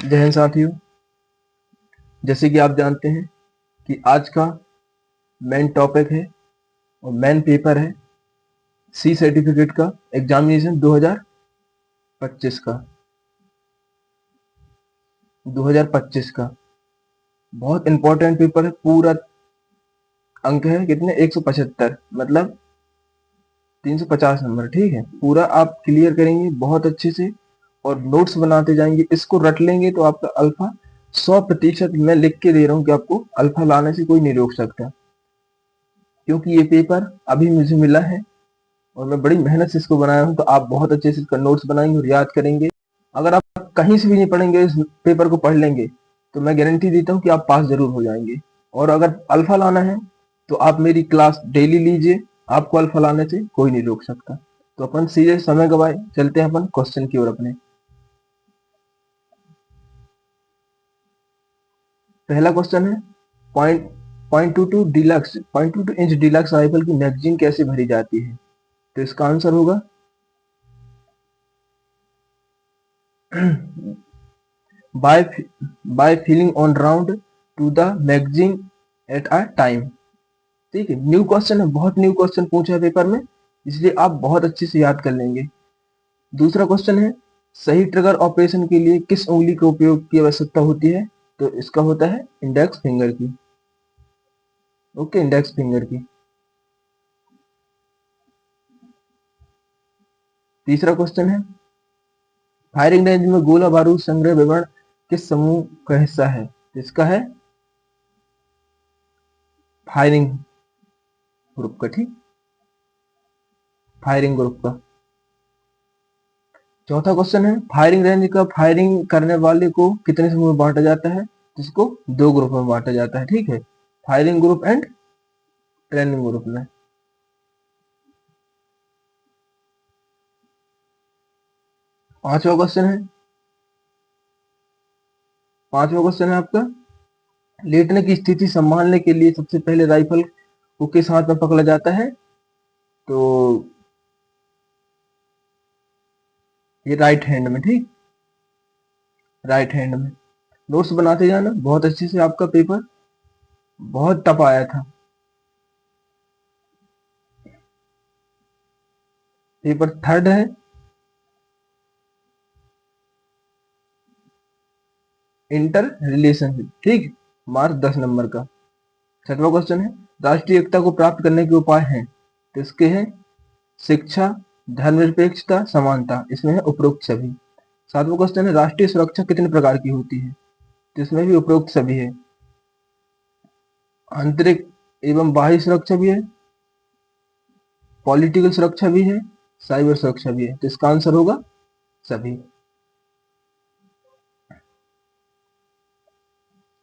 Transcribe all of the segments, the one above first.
जय हिंद साथियों, जैसे कि आप जानते हैं कि आज का मेन टॉपिक है और मेन पेपर है सी सर्टिफिकेट का एग्जामिनेशन 2025 का 2025 का बहुत इंपॉर्टेंट पेपर है। पूरा अंक है कितने 175, मतलब 350 नंबर। ठीक है, पूरा आप क्लियर करेंगे बहुत अच्छे से और नोट्स बनाते जाएंगे। इसको रट लेंगे तो आपका अल्फा 100% मैं लिख के दे रहा हूँ कि आपको अल्फा लाने से कोई नहीं रोक सकता, क्योंकि ये पेपर अभी मुझे मिला है और मैं बड़ी मेहनत से इसको बनाया हूँ। तो आप बहुत अच्छे से इसका नोट्स बनाएंगे और याद करेंगे। अगर आप कहीं से भी नहीं पढ़ेंगे, इस पेपर को पढ़ लेंगे, तो मैं गारंटी देता हूँ कि आप पास जरूर हो जाएंगे। और अगर अल्फा लाना है तो आप मेरी क्लास डेली लीजिए, आपको अल्फा लाने से कोई नहीं रोक सकता। तो अपन सीधे समय गवाए चलते हैं अपन क्वेश्चन की ओर अपने। पहला क्वेश्चन है, point point two two deluxe 0.22 inch deluxe rifle की मैगजीन कैसे भरी जाती है? तो इसका आंसर होगा by by filling on round to the magazine at a time। ठीक है, न्यू क्वेश्चन है, बहुत न्यू क्वेश्चन पूछा है पेपर में, इसलिए आप बहुत अच्छे से याद कर लेंगे। दूसरा क्वेश्चन है, सही ट्रिगर ऑपरेशन के लिए किस उंगली का उपयोग की आवश्यकता होती है? तो इसका होता है इंडेक्स फिंगर की। ओके, इंडेक्स फिंगर की। तीसरा क्वेश्चन है, फायरिंग रेंज में गोला बारूद संग्रह विवरण किस समूह का हिस्सा है? तो इसका है फायरिंग ग्रुप का। ठीक, फायरिंग ग्रुप का। चौथा क्वेश्चन है, फायरिंग रेंज का फायरिंग करने वाले को कितने समूह में बांटा जाता है? जिसको 2 ग्रुप में बांटा जाता है। ठीक है, firing group and training group में। पांचवा क्वेश्चन है, आपका, लेटने की स्थिति संभालने के लिए सबसे पहले राइफल को किस हाथ में पकड़ा जाता है? तो ये राइट हैंड में। ठीक, राइट हैंड में। नोट्स बनाते जाना बहुत अच्छे से, आपका पेपर बहुत टफ आया था। पेपर थर्ड है, इंटर रिलेशनशिप। ठीक, मार्क्स 10 नंबर का। छठवां क्वेश्चन है, राष्ट्रीय एकता को प्राप्त करने के उपाय हैं? तो इसके हैं शिक्षा, धर्मनिरपेक्षता, समानता। इसमें है उपरोक्त सभी। सातवां क्वेश्चन है, राष्ट्रीय सुरक्षा कितने प्रकार की होती है? तो इसमें भी उपरोक्त सभी है। आंतरिक एवं बाह्य सुरक्षा भी है, पॉलिटिकल सुरक्षा भी है, साइबर सुरक्षा भी है। तो इसका आंसर होगा सभी।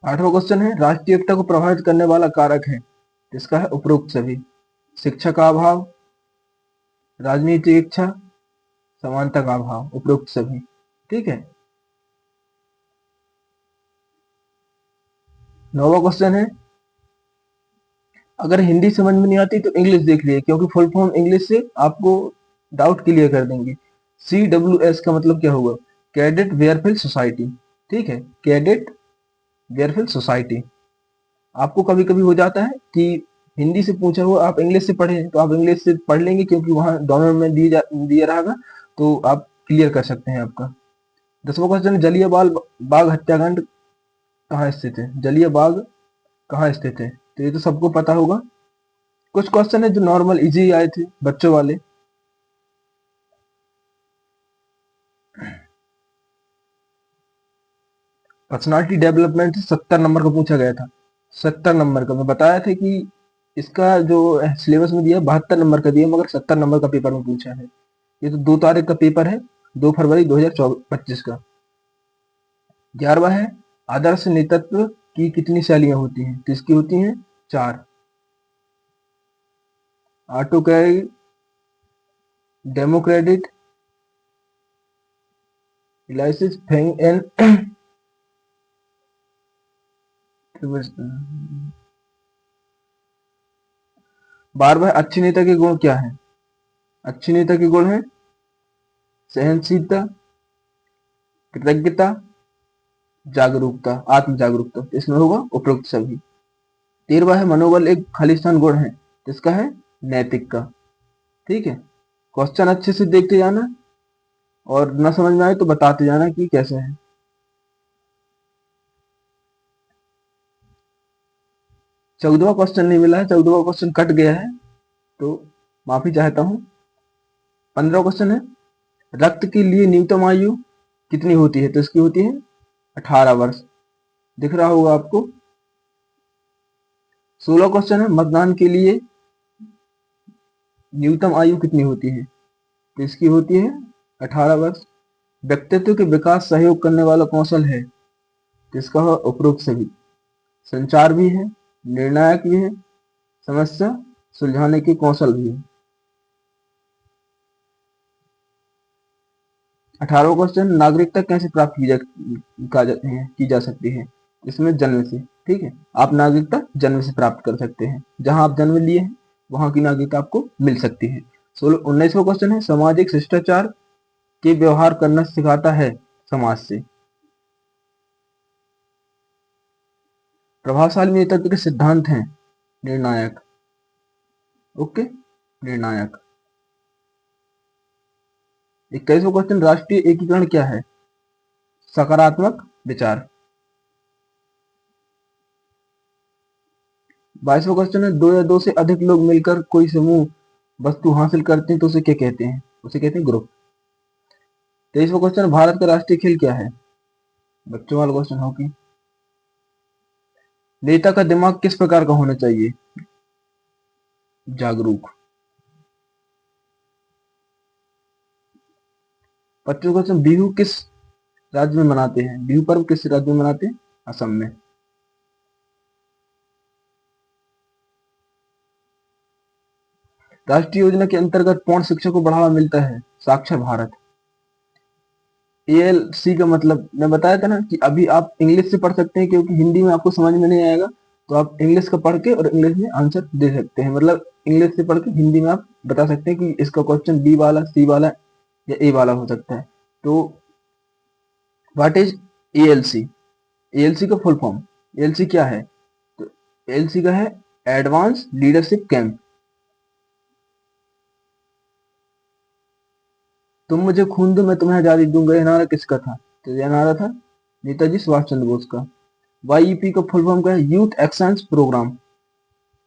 आठवां क्वेश्चन है, राष्ट्रीय एकता को प्रभावित करने वाला कारक है? तो इसका है उपरोक्त सभी। शिक्षा का अभाव, राजनीतिक इच्छा, समानता का अभाव, उपरोक्त सभी। ठीक है। नौवां क्वेश्चन है, अगर हिंदी समझ में नहीं आती तो इंग्लिश देख लिए, क्योंकि फुल फॉर्म इंग्लिश से आपको डाउट क्लियर कर देंगे। CWS का मतलब क्या होगा? Cadet welfare society. ठीक है, कैडेट वेयरफेयर सोसाइटी। आपको कभी कभी हो जाता है कि हिंदी से पूछा हुआ आप इंग्लिश से पढ़े, तो आप इंग्लिश से पढ़ लेंगे, क्योंकि वहां दोनों में दिया रहेगा, तो आप क्लियर कर सकते हैं आपका। 10वां क्वेश्चन है, जलियांवाला बाग हत्याकांड कहाँ स्थित है? जलिया बाग कहाँ स्थित है? तो ये तो सबको पता होगा। कुछ क्वेश्चन है जो नॉर्मल इजी आए थे बच्चों वाले। पर्सनालिटी डेवलपमेंट 70 नंबर का पूछा गया था। 70 नंबर का, मैं बताया था कि इसका जो सिलेबस में दिया 72 नंबर का दिया, मगर 70 नंबर का पेपर में पूछा है। ये तो 2 तारीख का पेपर है, 2 फरवरी 2025 का। 11वां है, आदर्श नेतृत्व की कितनी शैलियां होती हैं? तो इसकी होती हैं 4। ऑटोक्रेटिक, डेमोक्रेटिक, इलाइसिस फेंग एंड 12वां, अच्छे नेता के गुण क्या है? अच्छे नेता के गुण है सहनशीलता, कृतज्ञता, जागरूकता, आत्म जागरूकता, इसमें होगा उपरोक्त सभी। 13वां है मनोबल एक खालिस्तान गुण है, इसका है नैतिक का। ठीक है, क्वेश्चन अच्छे से देखते जाना और न समझ में आए तो बताते जाना कि कैसे है। 14वां क्वेश्चन नहीं मिला है, 14वां क्वेश्चन कट गया है तो माफी चाहता हूँ। 15वां क्वेश्चन है रक्त के लिए न्यूनतम आयु कितनी होती है, तो इसकी होती है 18 वर्ष, दिख रहा होगा आपको। 16वां क्वेश्चन है मतदान के लिए न्यूनतम आयु कितनी होती है, तो इसकी होती है 18 वर्ष। व्यक्तित्व के विकास सहयोग करने वाला कौशल है, तो इसका है उपरोक्त सभी। संचार भी है, निर्णायक भी है, समस्या सुलझाने के कौशल भी है। 18वां क्वेश्चन नागरिकता कैसे प्राप्त की जा सकती है, इसमें जन्म से। ठीक है, आप नागरिकता जन्म से प्राप्त कर सकते हैं, जहां आप जन्म लिए हैं वहां की नागरिकता आपको मिल सकती है। 19वां क्वेश्चन है सामाजिक शिष्टाचार के व्यवहार करना सिखाता है समाज से। प्रभावशाली नेतृत्व के सिद्धांत हैं निर्णायक। ओके, निर्णायक। 21वां क्वेश्चन राष्ट्रीय एकीकरण क्या है, सकारात्मक विचार। 22वां क्वेश्चन है दो या दो से अधिक लोग मिलकर कोई समूह वस्तु हासिल करते हैं तो उसे क्या कहते हैं, उसे कहते हैं ग्रुप। 23वां क्वेश्चन भारत का राष्ट्रीय खेल क्या है, बच्चों वाला क्वेश्चन हॉकी। नेता का दिमाग किस प्रकार का होना चाहिए, जागरूक। 25वां क्वेश्चन बिहू किस राज्य में मनाते हैं, बिहू पर्व किस राज्य में मनाते हैं, असम में। राष्ट्रीय योजना के अंतर्गत पूर्ण शिक्षा को बढ़ावा मिलता है, साक्षर भारत। एएलसी का मतलब मैं बताया था ना कि अभी आप इंग्लिश से पढ़ सकते हैं, क्योंकि हिंदी में आपको समझ में नहीं आएगा, तो आप इंग्लिश का पढ़ के और इंग्लिश में आंसर दे सकते हैं। मतलब इंग्लिश से पढ़ के हिंदी में आप बता सकते हैं कि इसका क्वेश्चन बी वाला, सी वाला या ए वाला हो सकता है। तो व्हाट इज एएलसी, एएलसी का फुल फॉर्म, एएलसी क्या है, तो एएलसी का है एडवांस लीडरशिप कैंप। तुम मुझे खून दो मैं तुम्हें आजादी दूंगा, यह नारा किसका था, तो यह नारा था नेताजी सुभाष चंद्र बोस का। वाईईपी का फुल फॉर्म क्या है, youth exchange programme,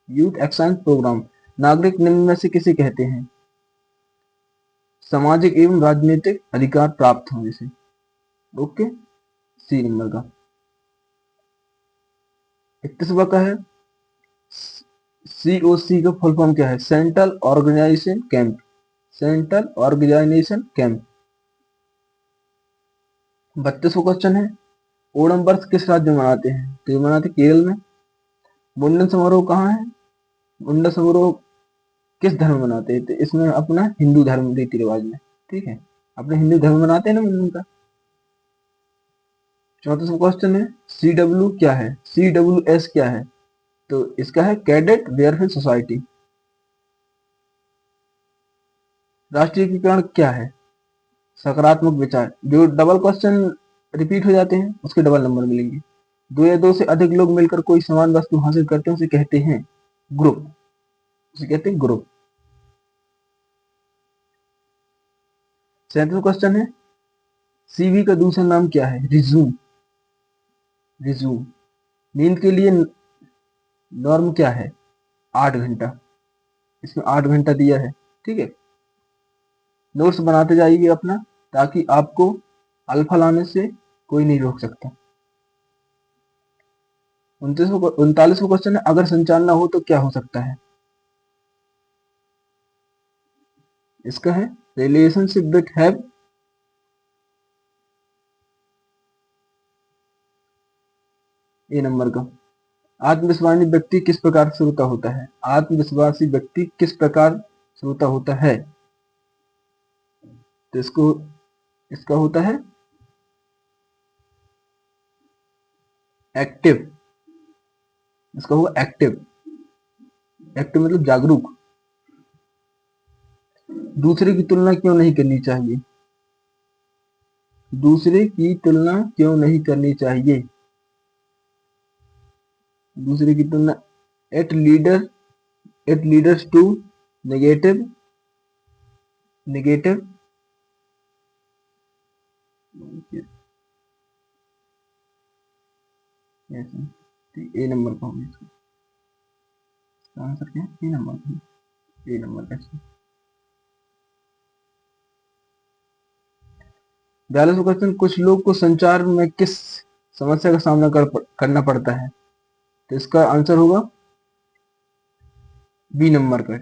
youth exchange programme. नागरिक निम्न में से किसे कहते हैं, सामाजिक एवं राजनीतिक अधिकार प्राप्त होने से। ओके, सी नंबर का। 31वां का है सीओसी का फुल फॉर्म क्या है, central organisation camp, central organisation camp. 32वां क्वेश्चन है ओणम वर्ष किस राज्य में मनाते हैं, तो ये मनाते केरल में। मुंडन समारोह कहाँ है, मुंडन समारोह किस धर्म में मनाते हैं, तो इसमें अपना हिंदू धर्म रीति रिवाज में। ठीक है, अपने हिंदू धर्म में मनाते हैं ना मुंडन का। 34वां क्वेश्चन है सीडब्ल्यू क्या है, सीडब्ल्यूएस क्या है, तो इसका है कैडेट वेलफेयर सोसाइटी। राष्ट्रीय एकीकरण क्या है, सकारात्मक विचार। जो डबल क्वेश्चन रिपीट हो जाते हैं उसके डबल नंबर मिलेंगे। दो या दो से अधिक लोग मिलकर कोई समान वस्तु हासिल करते हैं उसे कहते हैं ग्रुप, उसे कहते हैं ग्रुप। 37वां क्वेश्चन है सीवी का दूसरा नाम क्या है, रिज्यूम, रिज्यूम। नींद के लिए नॉर्म क्या है, 8 घंटा, इसमें 8 घंटा दिया है। ठीक है, नोट्स बनाते जाइए अपना, ताकि आपको अल्फा लाने से कोई नहीं रोक सकता। 39वां क्वेश्चन है अगर संचार ना हो तो क्या हो सकता है, इसका है relationship with have. A number का आत्मविश्वासी व्यक्ति किस प्रकार श्रोता होता है, आत्मविश्वासी व्यक्ति किस प्रकार श्रोता होता है, तो इसको इसका होता है एक्टिव, इसका होगा एक्टिव, एक्टिव मतलब जागरूक। दूसरे की तुलना क्यों नहीं करनी चाहिए, दूसरे की तुलना क्यों नहीं करनी चाहिए? दूसरे की तुलना it leader it leaders to negative negative a number का होगा इसका आंसर क्या है? ए नंबर का, ए नंबर का। 42वां क्वेश्चन, कुछ लोग को संचार में किस समस्या का सामना करना पड़ता है? तो इसका आंसर होगा बी नंबर का,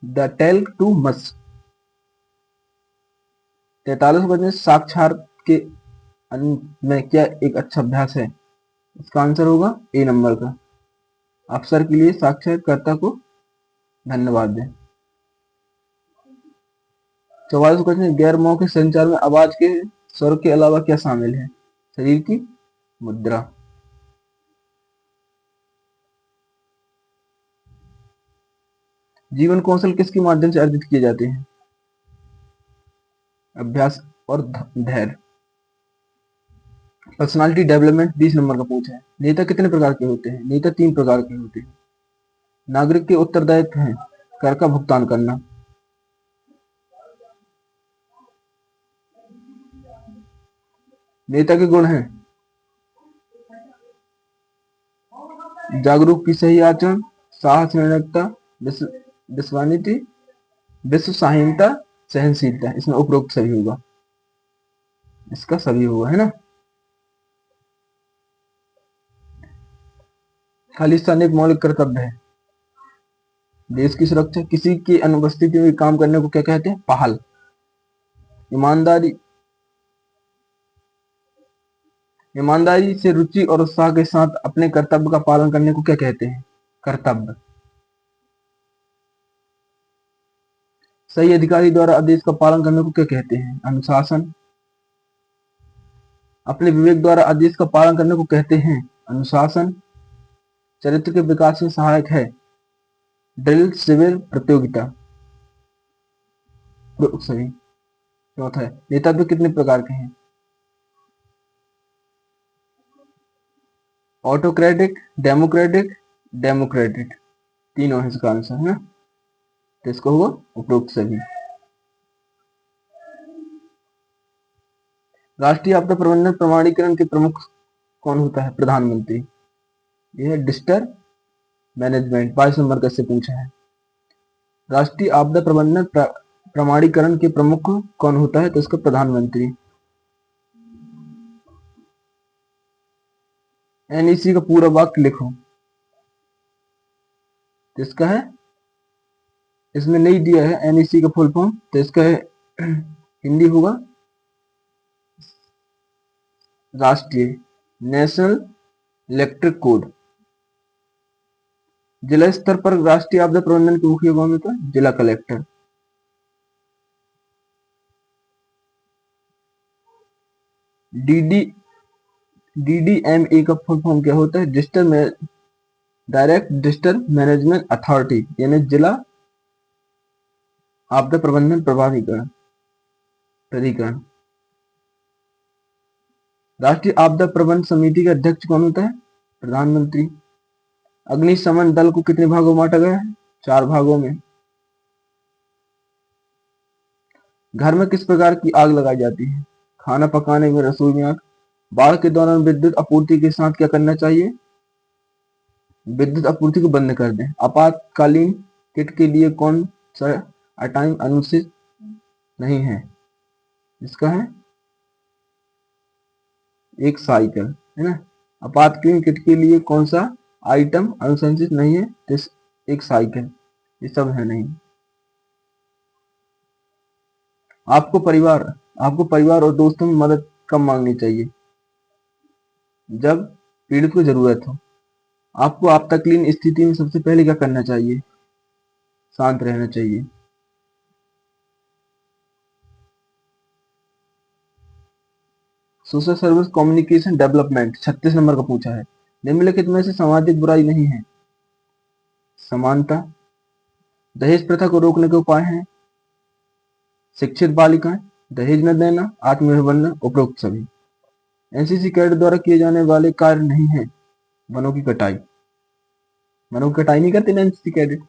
द टेल टू मच। 43वां क्वेश्चन, साक्षात के में क्या एक अच्छा अभ्यास है? इसका आंसर होगा ए नंबर का, अवसर के लिए साक्षात्कारकर्ता को धन्यवाद दें। 44वां क्वेश्चन, गैर मौखिक संचार में आवाज के स्वर के अलावा क्या शामिल है? शरीर की मुद्रा। जीवन कौशल किसके माध्यम से अर्जित किए जाते हैं? अभ्यास और धैर्य। पर्सनालिटी डेवलपमेंट 20 नंबर का पूछा है। नेता कितने प्रकार के होते हैं? नेता 3 प्रकार के होते हैं। नागरिक के उत्तरदायित्व है कर का भुगतान करना। नेता के गुण हैं जागरूक की सही आचरण, साहस, निर्णयता, विश्वानिति, विश्वसनीयता, सहनशीलता। इसमें उपरोक्त सभी होगा, इसका सभी होगा, है ना। खालिस्तान एक मौलिक कर्तव्य है। देश की सुरक्षा, किसी की अनुपस्थिति में काम करने को क्या कहते हैं? पहल। ईमानदारी, ईमानदारी से रुचि और उत्साह के साथ अपने कर्तव्य का पालन करने को क्या कहते हैं? कर्तव्य। सही अधिकारी द्वारा आदेश का पालन करने को क्या कहते हैं? अनुशासन। अपने विवेक द्वारा आदेश का पालन करने को कहते हैं? अनुशासन। चरित्र के विकास में सहायक है ड्रिल, शिविर, प्रतियोगिता। सही। चौथा है, नेतृत्व कितने प्रकार के हैं? Autocratic, democratic, democratic. तीनों है इसका आंसर, है ना। तो इसको होगा उपरोक्त सभी। राष्ट्रीय आपदा प्रबंधन प्रमाणीकरण के प्रमुख कौन होता है? प्रधानमंत्री। यह है डिस्टर मैनेजमेंट, 22 नंबर का से पूछा है। राष्ट्रीय आपदा प्रबंधन प्रमाणीकरण के प्रमुख कौन होता है? तो इसका प्रधानमंत्री। एनईसी का पूरा वाक्य लिखो। तो इसका है, इसमें नहीं दिया है एनईसी का फुल फॉर्म, तो इसका है हिंदी होगा राष्ट्रीय नेशनल इलेक्ट्रिक कोड। जिला स्तर पर राष्ट्रीय आपदा प्रबंधन के मुखिया कौन होता है? जिला कलेक्टर। डीडीएमए का फुल फॉर्म क्या होता है? डायरेक्ट डिस्टर मैनेजमेंट अथॉरिटी, यानी जिला आपदा प्रबंधन प्राधिकरण। राष्ट्रीय आपदा प्रबंधन समिति का अध्यक्ष कौन होता है? प्रधानमंत्री। अग्निशमन दल को कितने भागों में बांटा गया है? 4 भागों में। घर में किस प्रकार की आग लगाई जाती है? खाना पकाने में रसोई में आग। बाढ़ के दौरान विद्युत आपूर्ति के साथ क्या करना चाहिए? विद्युत आपूर्ति को बंद कर दें। आपातकालीन किट के लिए कौन सा आइटम अनुचित नहीं है? इसका है एक साइकिल, है ना। आपातकालीन किट के लिए कौन सा आइटम अनुशंसित नहीं है? तो एक साइकिल। ये सब है नहीं। आपको परिवार और दोस्तों में मदद कब मांगनी चाहिए? जब पीड़ित को जरूरत हो। आपको आपातकालीन स्थिति में सबसे पहले क्या करना चाहिए? शांत रहना चाहिए। Social service communication development 36 number का पूछा है। निम्नलिखित में से सामाजिक बुराई नहीं है? समानता। दहेज प्रथा को रोकने के उपाय हैं शिक्षित बालिकाएं, दहेज न देना, आत्मनिर्भर बनना, उपरोक्त सभी। एनसीसी कैडेट द्वारा किए जाने वाले कार्य नहीं है वनों की कटाई। वनों की कटाई नहीं करते ना एनसीसी कैडेट।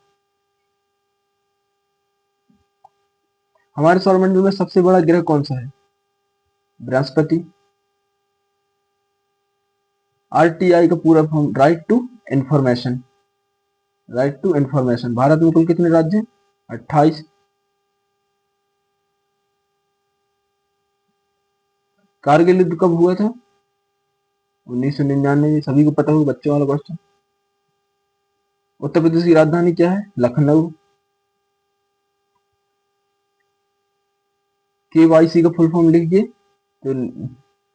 हमारे सौरमंडल में सबसे बड़ा ग्रह कौन सा है? बृहस्पति। आरटीआई का पूरा form right to information. Right to information. Bharat में कुल कितने राज्य हैं? 28। कारगिल युद्ध कब हुआ था? 1999। सभी को पता होगा, बच्चों वाला क्वेश्चन। उत्तर प्रदेश की राजधानी क्या है? लखनऊ। केवाईसी का फुल फॉर्म लिखिए तो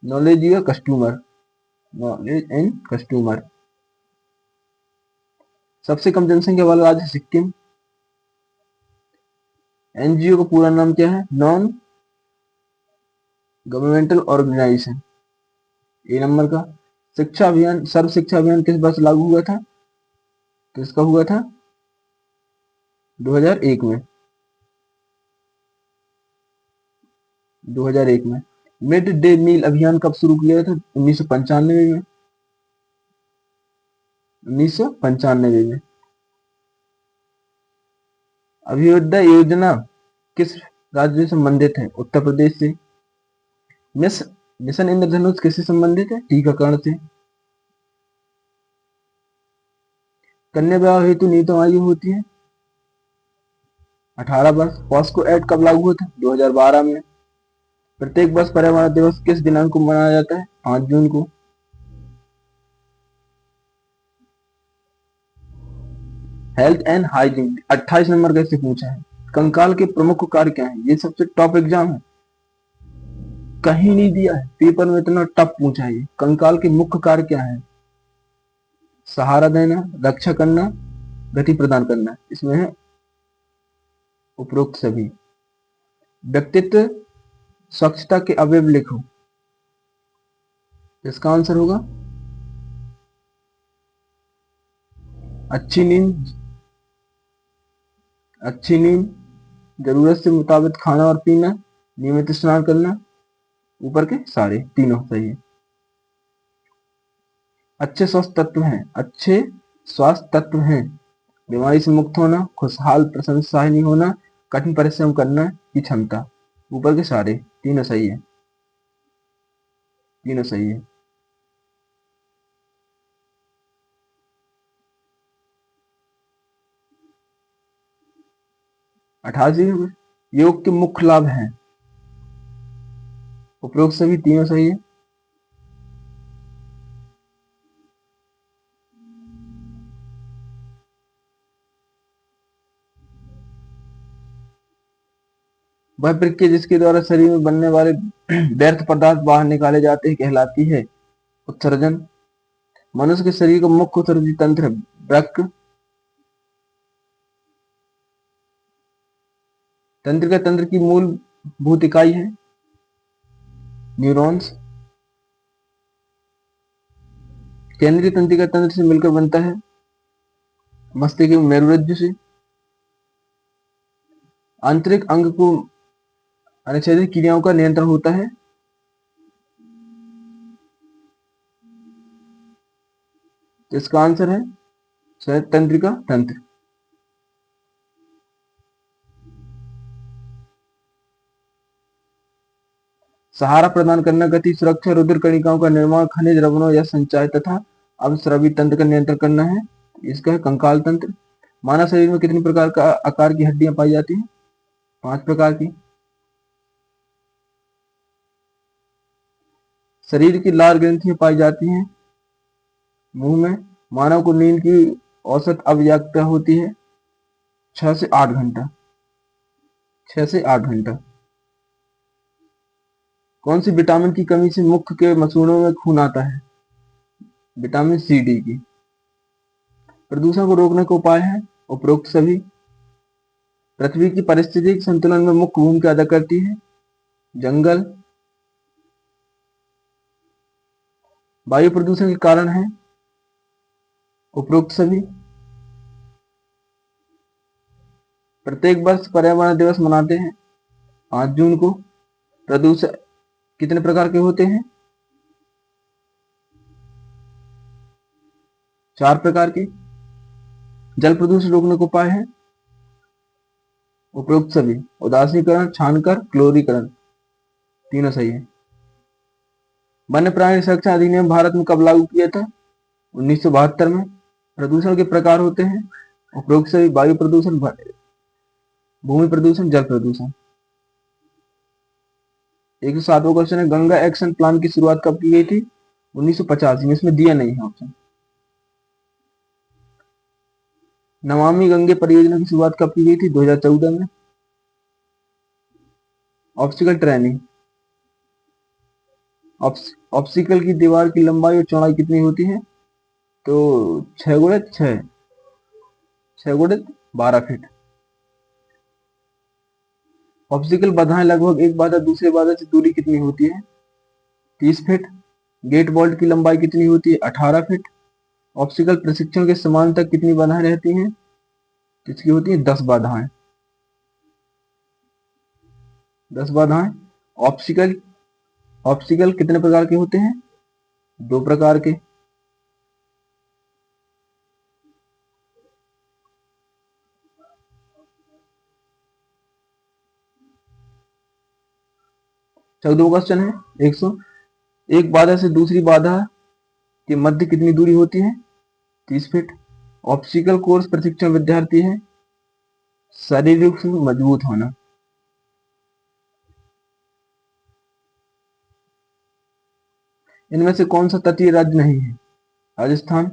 नॉलेज या कस्टमर। Knowledge and customer. सबसे कम जनसंख्या वाला राज्य सिक्किम। एनजीओ का पूरा नाम क्या है? Non governmental organisation. A number का। शिक्षा अभियान, सर्व शिक्षा अभियान किस वर्ष लागू हुआ था? किसका हुआ था? 2001 में। 2001 में। मिड डे मील अभियान कब शुरू किया था? 1995 में। 1995 में। अभियोदय योजना किस राज्य से संबंधित है? उत्तर प्रदेश से। मिशन इंद्रधनुष किससे संबंधित है? टीकाकरण से। कन्या विवाह हेतु न्यूनतम आयु होती है 18 वर्ष। पॉस्को एक्ट कब लागू हुआ था? 2012 में। प्रत्येक वर्ष पर्यावरण दिवस किस दिनांक को मनाया जाता है? 5 जून को। हेल्थ एंड हाइजीन 28 नंबर कैसे पूछा है? कंकाल के प्रमुख कार्य क्या है? ये सबसे टॉप एग्जाम है, कहीं नहीं दिया है पेपर में, इतना टफ पूछा है ये। कंकाल के मुख्य कार्य क्या है? सहारा देना, रक्षा करना, गति प्रदान करना। इसमें है उपरोक्त सभी। व्यक्तित्व स्वच्छता के अवयव लिखो। इसका आंसर होगा अच्छी नींद। अच्छी नींद, जरूरत से मुताबिक खाना और पीना, नियमित स्नान करना, ऊपर के सारे तीनों सही है। अच्छे स्वास्थ्य तत्व हैं। अच्छे स्वास्थ्य तत्व हैं बीमारी से मुक्त होना, खुशहाल प्रशंसनीय होना, कठिन परिश्रम करना की क्षमता, ऊपर के सारे तीनों सही है। तीनों सही है। 88 योग के मुख्य लाभ हैं। उपरोक्त सभी तीनों सही है। वह प्रक्रिया जिसके द्वारा शरीर में बनने वाले व्यर्थ पदार्थ बाहर निकाले जाते हैं कहलाती है उत्सर्जन। मनुष्य के शरीर का मुख्य उत्सर्जी तंत्र वृक्क। तंत्रिका तंत्र की मूलभूत इकाई है न्यूरॉन्स। केंद्रीय तंत्रिका तंत्र से मिलकर बनता है मस्तिष्क मेरुरज्जु से। आंतरिक अंग को अनुच्छेदित क्रियाओं का नियंत्रण होता है। तो इसका आंसर है शायद तंत्रिका तंत्र। सहारा प्रदान करना, गति, सुरक्षा, रुधिर कणिकाओं का निर्माण, खनिज लवणों या संचय तथा अवस्रावी तंत्र का नियंत्रण करना है। इसका है कंकाल तंत्र। मानव शरीर में कितनी प्रकार का आकार की हड्डियां पाई जाती हैं? 5 प्रकार की। शरीर की लाल ग्रंथियां पाई जाती हैं मुंह में। मानव को नींद की औसत आवश्यकता होती है 6 से 8 घंटा। 6 से 8 घंटा। कौन सी विटामिन की कमी से मुख के मसूड़ों में खून आता है? विटामिन सी, डी की। प्रदूषण को रोकने का उपाय है उपरोक्त सभी। पृथ्वी की पारिस्थितिक संतुलन में मुख्य भूमिका अदा करती है जंगल। वायु प्रदूषण के कारण है उपरोक्त सभी। प्रत्येक वर्ष पर्यावरण दिवस मनाते हैं 5 जून को। प्रदूषण कितने प्रकार के होते हैं? 4 प्रकार के। जल प्रदूषण रोकने को उपाय है उपरोक्त सभी। उदासीकरण, छानकर, क्लोरीकरण, तीनों सही है। वन्य प्राणी संरक्षण अधिनियम भारत में कब लागू किया था? 1972 में। प्रदूषण के प्रकार होते हैं उपरोक्त सभी। वायु प्रदूषण, भूमि प्रदूषण, जल प्रदूषण। 107वां क्वेश्चन है, गंगा एक्शन प्लान की शुरुआत कब की गई थी? 1985 में। इसमें दिया नहीं है ऑप्शन। नमामि गंगे परियोजना की शुरुआत कब की गई थी? 2014 में। ऑब्स्टिकल ट्रेनिंग, ऑब्स्टिकल की दीवार की लंबाई और चौड़ाई कितनी होती है? तो 6x6, 6x12 फीट। ऑब्स्टिकल बाधाएं लगभग एक बाधा दूसरे बाधा से दूरी कितनी होती है? 30 फीट। गेट वॉल्ट की लंबाई कितनी होती है? 18 फीट। ऑब्स्टिकल प्रशिक्षण के समान तक कितनी बाधाएं रहती हैं? किसकी होती है? 10 बाधाएं। 10 बाधाएं। ऑब्स्टिकल ऑब्स्टिकल कितने प्रकार के होते हैं? 2 प्रकार के। चौदह क्वेश्चन है 100। एक बाधा से दूसरी बाधा के मध्य कितनी दूरी होती है? 30 फीट। ऑब्स्टिकल कोर्स प्रशिक्षण विद्यार्थी है शारीरिक रूप से मजबूत होना। इनमें से कौन सा तटीय राज्य नहीं है? राजस्थान।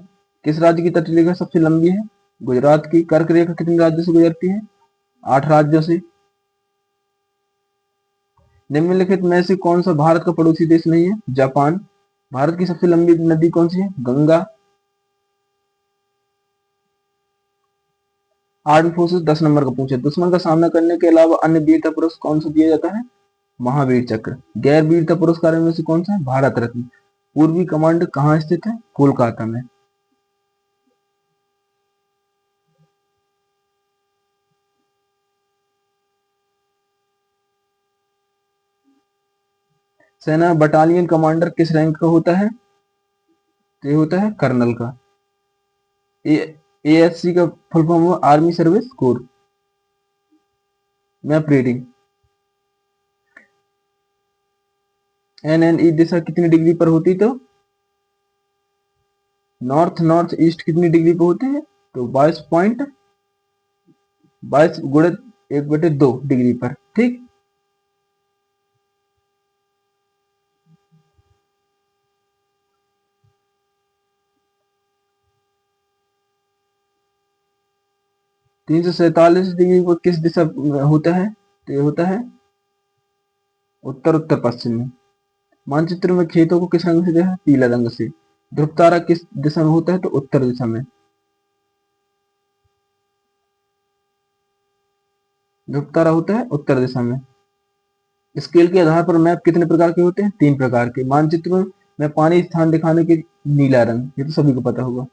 किस राज्य की तटीय रेखा सबसे लंबी है? गुजरात की। कर्क रेखा कितने राज्यों से गुजरती है? 8 राज्यों से। निम्नलिखित में से कौन सा भारत का पड़ोसी देश नहीं है? जापान। भारत की सबसे लंबी नदी कौन सी है? गंगा। आर्म्ड फोर्सेस 10 नंबर का पूछे, दुश्मन का सामना करने के अलावा अन्य वीरता पुरस्कार कौन सा दिया जाता है? महावीर चक्र। गैर वीरता पुरस्कार में से कौन सा है? भारत रत्न। पूर्वी कमांड कहाँ स्थित है? कोलकाता में। सेना बटालियन कमांडर किस रैंक का होता है? ये होता है कर्नल का। एएससी का फुल फॉर्म हुआ army service corps. Map reading. NNE दिशा कितनी डिग्री पर होती? तो नॉर्थ नॉर्थ ईस्ट कितनी डिग्री पर होते हैं? तो 22 गुणित 1/2 डिग्री पर। ठीक। तीन सौ सैतालीस डिग्री पर किस दिशा में होता है? तो ये होता है उत्तर उत्तर पश्चिम में। मानचित्र में खेतों को किस रंग से दिया है? पीला रंग से। ध्रुव तारा किस दिशा में होता है? तो उत्तर दिशा में। ध्रुव तारा होता है उत्तर दिशा में। स्केल के आधार पर मैप कितने प्रकार के होते हैं? 3 प्रकार के। मानचित्र में पानी स्थान दिखाने के नीला रंग, ये तो सभी को पता होगा।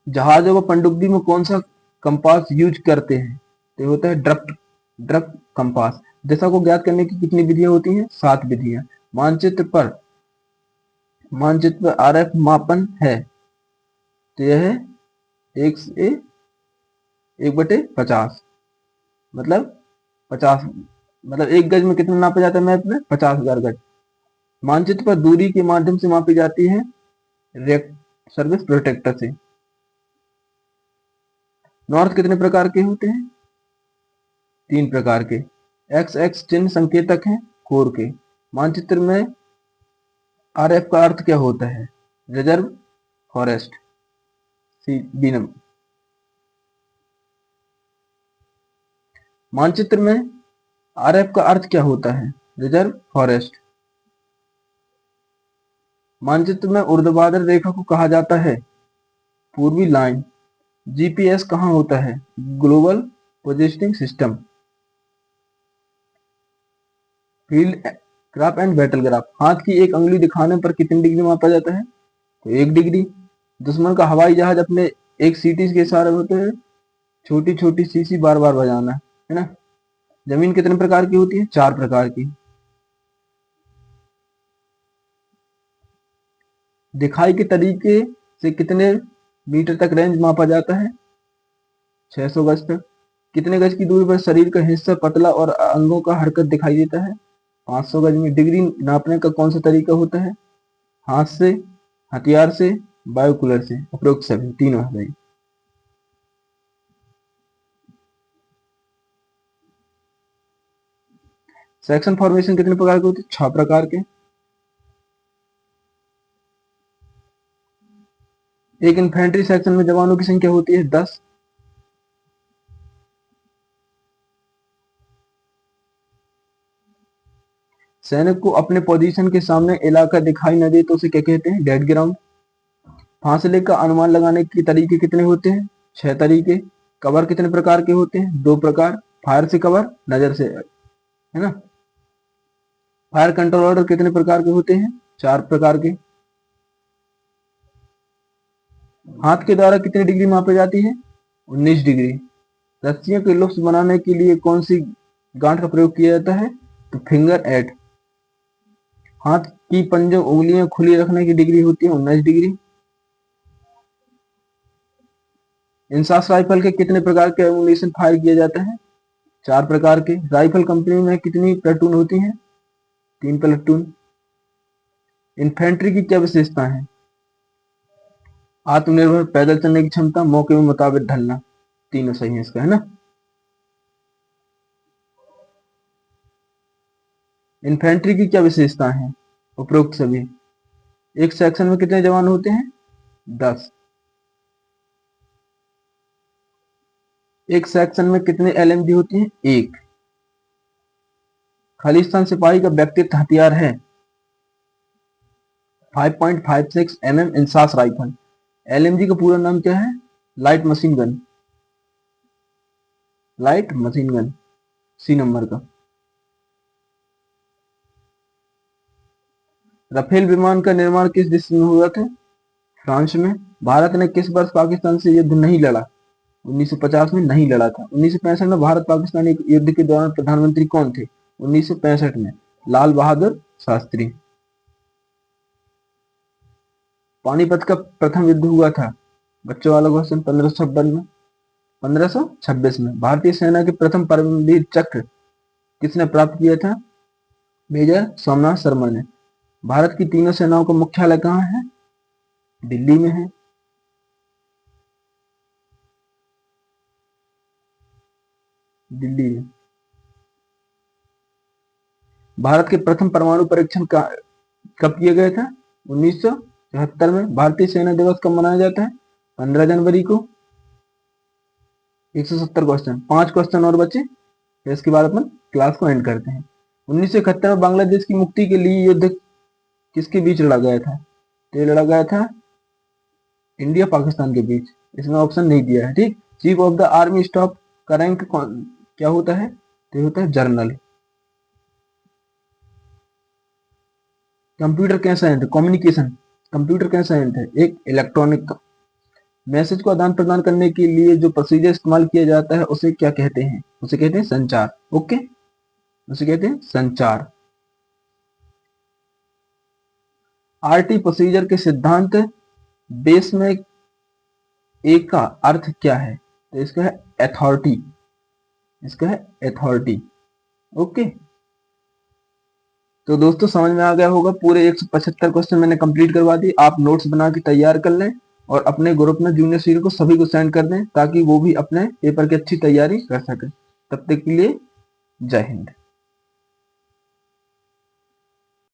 जहाजों को पनडुब्बी में कौन सा कंपास यूज करते हैं? तो ये होता है ड्रफ्ट ड्रफ्ट कंपास। दिशा को ज्ञात करने की कितनी विधियां होती हैं? 7 विधियां। मानचित्र पर आरएफ मापन है तो यह है 1/50। मतलब 50, मतलब 1 गज में कितना नापा जाता है मैप में? 50,000 गज। मानचित्र पर दूरी के माध्यम से मापी जाती है सर्विस प्रोटेक्टर से। नॉर्थ कितने प्रकार के होते हैं? 3 प्रकार के। एक्स एक्स चिन्ह संकेतक हैं कोर के। मानचित्र में आरएफ का अर्थ क्या होता है? Reserve forest. C B number. मानचित्र में आरएफ का अर्थ क्या होता है? Reserve forest. मानचित्र में ऊर्ध्वाधर रेखा को कहा जाता है पूर्वी लाइन। जीपीएस कहाँ होता है? Global positioning system. Field graph and battle graph. हाथ की एक अंगुली दिखाने पर कितनी डिग्री मापा जाता है? तो 1 डिग्री। दुश्मन का हवाई जहाज अपने एक सीटी के इशारे होते हैं छोटी छोटी सीसी बार बार बजाना, है ना। जमीन कितने प्रकार की होती है? 4 प्रकार की। दिखाई के तरीके से कितने मीटर तक रेंज मापा जाता है? 600 गज तक। कितने गज की दूरी पर शरीर का हिस्सा पतला और अंगों का हरकत दिखाई देता है? 500 गज में। डिग्री नापने का कौन सा तरीका होता है? हाथ से, हथियार से, बायोकूलर से। उपरोक्त सभी तीनों है भाई। सेक्शन फॉर्मेशन कितने प्रकार के होते हैं? 6 प्रकार के। एक इन्फेंट्री सेक्शन में जवानों की संख्या होती है 10। सैनिक को अपने पोजीशन के सामने इलाका दिखाई न दे तो उसे क्या कहते हैं? Dead ground. फासले का अनुमान लगाने के तरीके कितने होते हैं? 6 तरीके। कवर कितने प्रकार के होते हैं? 2 प्रकार। फायर से कवर, नजर से, है ना। फायर कंट्रोल ऑर्डर कितने प्रकार के होते हैं? 4 प्रकार के। हाथ के द्वारा कितनी डिग्री मापी जाती है? 19 डिग्री। रस्सियों के लुप्स बनाने के लिए कौन सी गांठ का प्रयोग किया जाता है? तो फिंगर 8। हाथ की पंजों उंगलियां खुली रखने की डिग्री होती है 19 डिग्री। इंसास राइफल के कितने प्रकार के एमुनेशन फायर किया जाता है? 4 प्रकार के। राइफल कंपनी में कितनी प्लेटून होती हैं? 3 प्लेटून। इन्फेंट्री की क्या विशेषता है? आत्मनिर्भर, पैदल चलने की क्षमता, मौके में मुताबिक ढलना। तीनों सही है इसका, है ना। इन्फेंट्री की क्या विशेषता है? उपरोक्त सभी। एक सेक्शन में कितने जवान होते हैं? 10। एक सेक्शन में कितने एलएमजी होती हैं? 1। खालिस्तान सिपाही का व्यक्तिगत हथियार है 5.56 mm इंसास राइफल। एलएमजी का पूरा नाम क्या है? Light machine gun. Light machine gun, C number का। राफेल विमान का निर्माण किस देश में हुआ था? फ्रांस में। भारत ने किस वर्ष पाकिस्तान से युद्ध नहीं लड़ा? 1950 में नहीं लड़ा था। 1965 में भारत पाकिस्तान युद्ध के दौरान प्रधानमंत्री कौन थे? 1965 में लाल बहादुर शास्त्री। पानीपत का प्रथम युद्ध हुआ था? बच्चों वाला क्वेश्चन। 1526 में। भारतीय सेना के प्रथम परमवीर चक्र किसने प्राप्त किया था? मेजर सोमनाथ शर्मा ने। भारत की तीनों सेनाओं का मुख्यालय कहाँ है? दिल्ली में है। दिल्ली में। भारत के प्रथम परमाणु परीक्षण कब किया गया था? 1974 में। भारतीय सेना दिवस कब मनाया जाता है? 15 जनवरी को। 170 क्वेश्चन, 5 क्वेश्चन और बचे, फिर इसके बाद अपन क्लास को एंड करते हैं। 1971 में बांग्लादेश की मुक्ति के लिए युद्ध किसके बीच लड़ा गया था? तो ये लड़ा गया था इंडिया पाकिस्तान के बीच। इसमें ऑप्शन नहीं दिया है, ठीक। Chief of the army staff का रैंक क्या होता है? तो ये होता है जनरल। कंप्यूटर कैसा यंत्र? कम्युनिकेशन। कंप्यूटर कैसा यंत्र है? एक इलेक्ट्रॉनिक। मैसेज को आदान प्रदान करने के लिए जो प्रोसीजर इस्तेमाल किया जाता है उसे क्या कहते हैं? उसे कहते हैं संचार। ओके, उसे कहते हैं संचार। आरटी प्रोसीजर के सिद्धांत बेस में एक का अर्थ क्या है? तो इसका है अथॉरिटी। इसका है अथॉरिटी। ओके, तो दोस्तों समझ में आ गया होगा। पूरे 175 क्वेश्चन मैंने कंप्लीट करवा दिए। आप नोट्स बना के तैयार कर लें और अपने ग्रुप में जूनियर सीनियर को सभी को सेंड कर दें ताकि वो भी अपने पेपर की अच्छी तैयारी कर सके। तब तक के लिए जय हिंद।